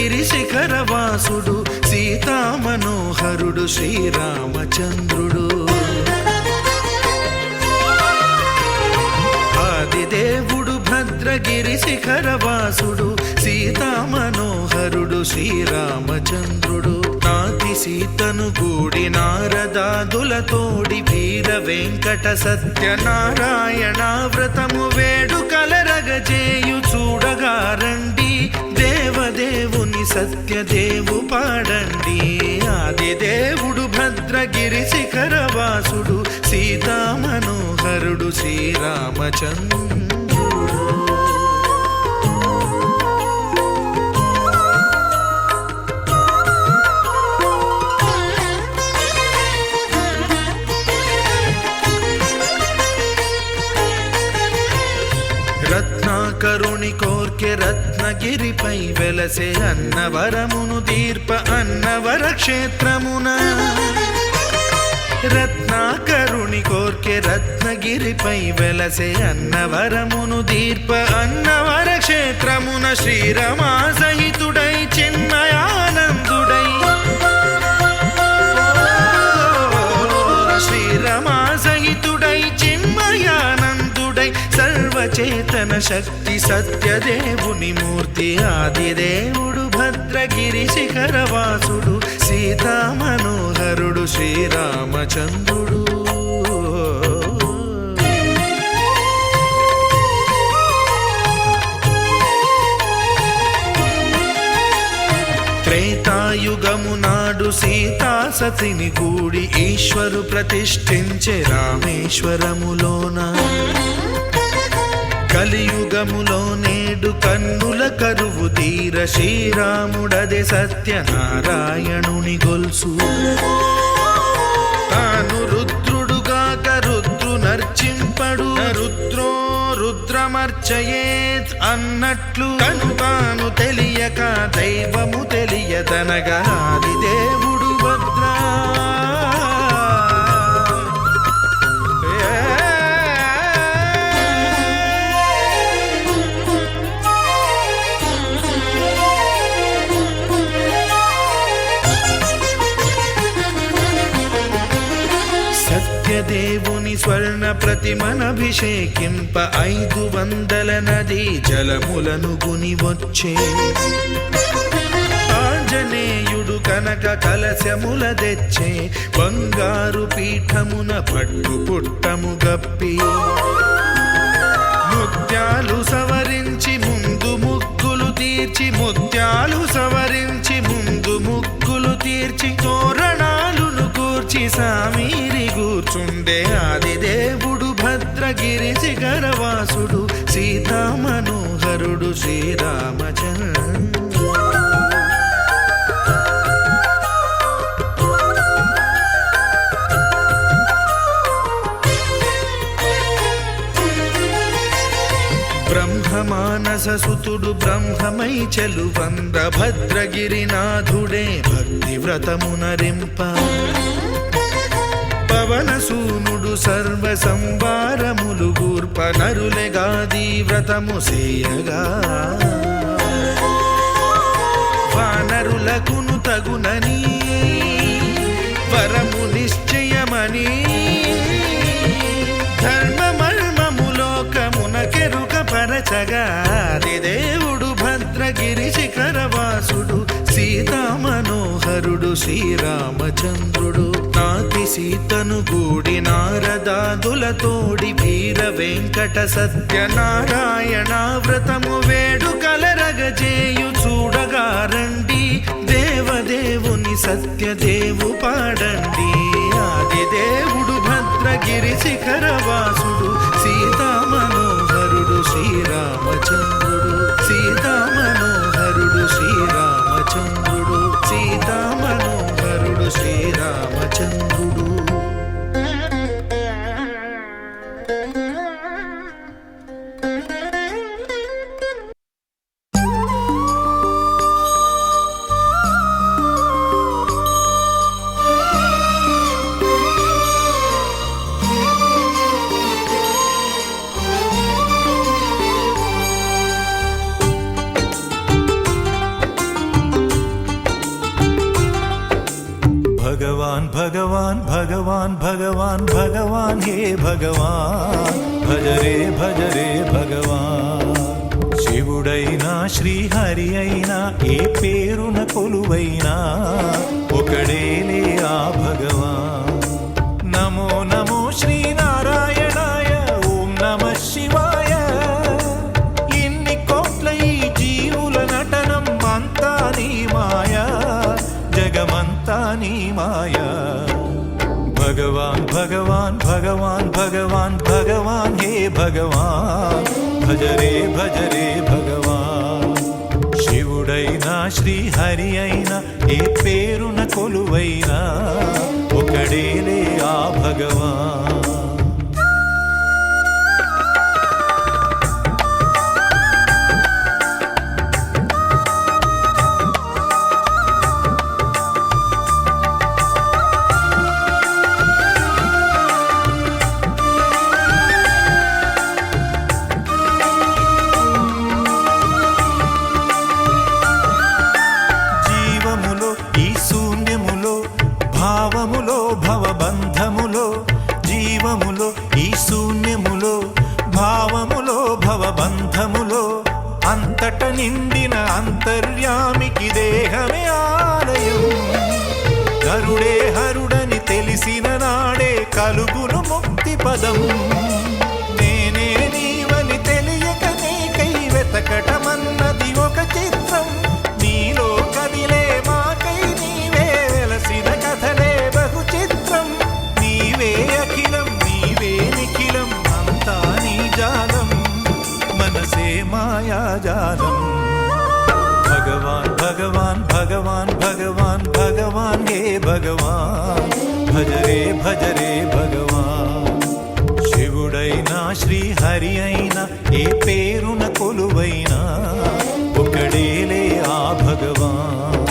భద్రగిరి శిఖరవాసుడు సీతామనోహరుడు శ్రీరామచంద్రుడు. ఆదిదేవుడు భద్రగిరి శిఖరవాసుడు సీతామనోహరుడు శ్రీరామచంద్రుడు. నాతి సీతను గూడి నారదాదులతోడి వీర వెంకట సత్యనారాయణ వ్రతము వేడుకలరగజేయు చూడగా రండి, దేవదేవుని సత్యదేవు పాడండి. ఆదిదేవుడు భద్రగిరి శిఖరవాసుడు సీతామనోహరుడు శ్రీరామచంద్రుడు. రత్నాకరుని కోర్కె రత్నగిరిపై వెలసే అన్నవరమును దీర్ప అన్నవర క్షేత్రమున. రత్నాకరుని కోర్కె రత్నగిరిపై వెలసే అన్నవరమును దీర్ప అన్నవర క్షేత్రమున. శ్రీరమా సహితుడై చిన్మయానందుడై, శ్రీరమా సహితుడై చిన్మయానందుడై సర్వచేతన శక్తి సత్యదేవుని మూర్తి. ఆదిదేవుడు భద్రగిరి శిఖరవాసుడు సీతామనోహరుడు శ్రీరామచంద్రుడు. త్రేతాయుగము నాడు సీతా సతిని కూడి ఈశ్వరు ప్రతిష్ఠించే రామేశ్వరములోన. కలియుగములో నేడు కన్నుల కరువు తీర శ్రీరాముడదే సత్యనారాయణుని గొల్సు. తాను రుద్రుడుగాక రుద్రు నర్చింపడు, రుద్రో రుద్రమర్చయేత్ అన్నట్లు తను తాను తెలియక దైవము తెలియదనగా ఆదిదేవుడు భద్రా. సత్యదేవుని స్వర్ణ ప్రతిమనభిషేకింప 500 నదీ జలములను గుని వచ్చే. ఆంజనేయుడు కనక కలశముల తెచ్చే, బంగారు పీఠమున పట్టు పుట్టము గప్పి. ముత్యాలు సవరించి ముందు ముగ్గులు తీర్చి, ముత్యాలు సవరించి ముందు ముగ్గులు తీర్చి, తోరణాలును కూర్చి సామీరి కూర్చుండే. ఆదిదేవుడు భద్రగిరి శిఖరవాసుడు సీతామనోహరుడు శ్రీరామచంద్రుడు. బ్రహ్మమానససుతుడు బ్రహ్మమై చెలువంద భద్రగిరినాథుడే భక్తి వ్రతమునరింప. పవనసూనుడు సర్వ సంవారములు గూర్ప, నరులెగాది వ్రతము సేయగా. వానరులకును తగునని వరము నిశ్చయమని, ధర్మమర్మములోకమునకెరుక పరచగా. ఆదిదేవుడు భద్రగిరి శిఖరవాసుడు సీతామనోహరుడు శ్రీరామచంద్రుడు. నాతి సీతను గూడి నారదాదులతోడి వీర వెంకట సత్యనారాయణ వ్రతము వేడుకలరగజేయు చూడగా రండి, దేవదేవుని సత్యదేవు పాడండి. ఆదిదేవుడు భద్రగిరి శిఖరవాసుడు సీతామనోహరుడు శ్రీరామచంద్రుడు. సీతామనోహరుడు శ్రీరామచంద్రుడు. సీతామనోహరుడు శ్రీరామచంద్రుడు. భగవాన్ భగవాన్ భగవాన్ భగవాన్ భగవాన్ హే భగవాన్ భజరే భజరే భగవాన్ శివుడైనా శ్రీహరి అయినా ఏ పేరున కొలువైనా ఒకడేలే ఆ భగవాన్ నమో నమో శ్రీనారాయణాయ ఓం నమః శివాయ ఇన్ని కోట్ల ఈ జీవుల నటనం అంతా నీ మాయా జగమంతా నీ మాయా భగవాన్ భగవాన్ భగవాన్ భగవాన్ భగవాన్ హే భగవాన్ భజరే భజరే భగవాన్ శివుడైనా శ్రీహరి అయినా ఏ పేరున కొలువైనా ఒకడేలే ఆ భగవాన్ భావములో భవబంధములో జీవములో ఈ శూన్యములో భావములో భవబంధములో అంతట నిండిన అంతర్యామికి దేహమే ఆలయం గరుడే హరుడని తెలిసిన నాడే కలుగును ముక్తి పదం నేనే నీవని తెలియక నీకై వెతకటమన్నది ఒక చిత్రం నీలో కదిలే మాకై నీవే వెలసిన కథలే బహు చిత్రం నీవే అఖిలం నీవే నిఖిలం అంతా నీ జాలం మనసే మాయాజాలం భగవాన్ భగవాన్ భగవాన్ భగవాన్ భగవాన్ హే భగవాన్ భజరే భజరే భగవాన్ శివుడైనా శ్రీహరి అయినా ఏ పేరున కొలువైనా ఒకడేలే ఆ భగవాన్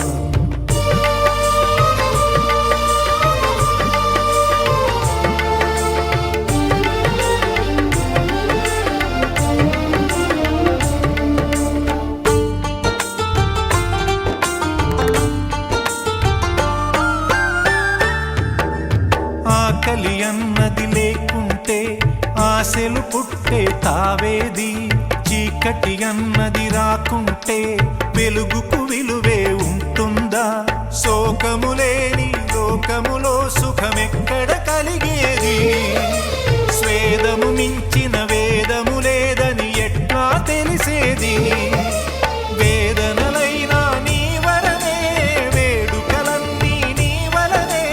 ఆకలి అన్నది లేకుంటే ఆశలు పుట్టే తావేది చీకటి అన్నది రాకుంటే వెలుగుకు విలువే ఉంటుందా శోకము లేని లోకములో సుఖమెక్కడ కలిగేది స్వేదము మించిన వేదము లేదని ఎట్లా తెలిసేది వేదనలైనా నీ వలనే వేడుకలన్నీ నీ వలనే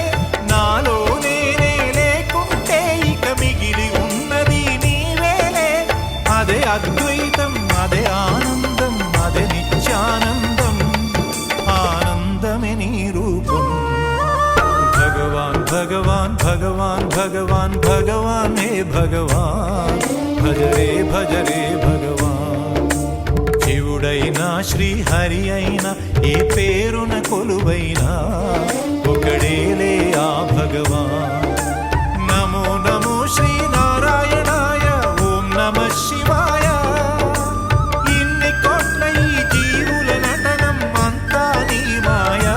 నాలో నేనే లేకుంటే ఇక మిగిలి ఉన్నది నీవేలే అదే అద్వైతం అదే ఆనందం అదే నిత్యానందం ఆనందమే నీ రూపం భగవాన్ భగవాన్ భగవాన్ భగవాన్ భగవాన్ హే భగవాన్ భజరే భజరే భగవాన్ శివుడైనా శ్రీహరి అయినా ఏ పేరున కొలువైనా ఒకడేలే ఆ భగవాన్ నమో నమో శ్రీనారాయణాయ ఓం నమః శివాయ ఇన్ని కోట్ల ఈ జీవుల నటనం అంతా నీ మాయా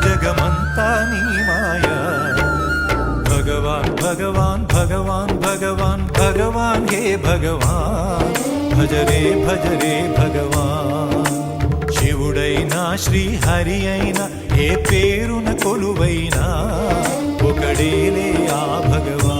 జగమంతా నీ మాయా భగవాన్ భగవాన్ భగవాన్ భగవాన్ భగవాన్ హే భగవాన్ భజరే భజరే భగవాన్ శివుడైనా శ్రీహరి అయినా ఏ పేరున కొలువైనా ఒకడేలే ఆ భగవాన్